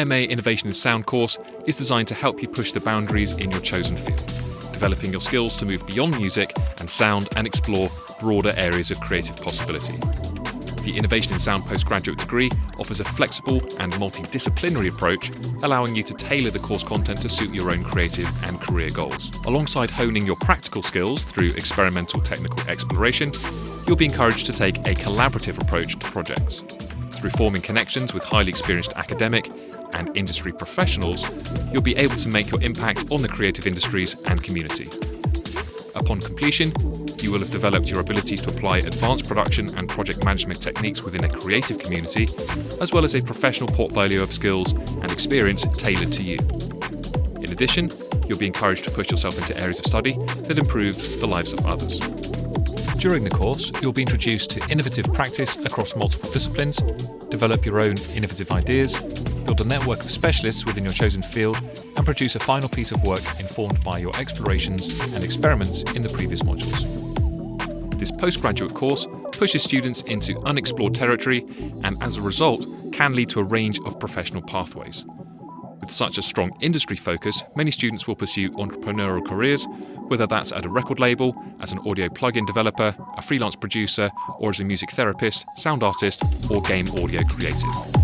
MA Innovation in Sound course is designed to help you push the boundaries in your chosen field, developing your skills to move beyond music and sound and explore broader areas of creative possibility. The Innovation in Sound postgraduate degree offers a flexible and multidisciplinary approach, allowing you to tailor the course content to suit your own creative and career goals. Alongside honing your practical skills through experimental technical exploration, you'll be encouraged to take a collaborative approach to projects. Through forming connections with highly experienced academic and industry professionals, you'll be able to make your impact on the creative industries and community. Upon completion, you will have developed your abilities to apply advanced production and project management techniques within a creative community, as well as a professional portfolio of skills and experience tailored to you. In addition, you'll be encouraged to push yourself into areas of study that improves the lives of others. During the course, you'll be introduced to innovative practice across multiple disciplines, develop your own innovative ideas, build a network of specialists within your chosen field, and produce a final piece of work informed by your explorations and experiments in the previous modules. This postgraduate course pushes students into unexplored territory and, as a result, can lead to a range of professional pathways. With such a strong industry focus, many students will pursue entrepreneurial careers, whether that's at a record label, as an audio plugin developer, a freelance producer, or as a music therapist, sound artist, or game audio creative.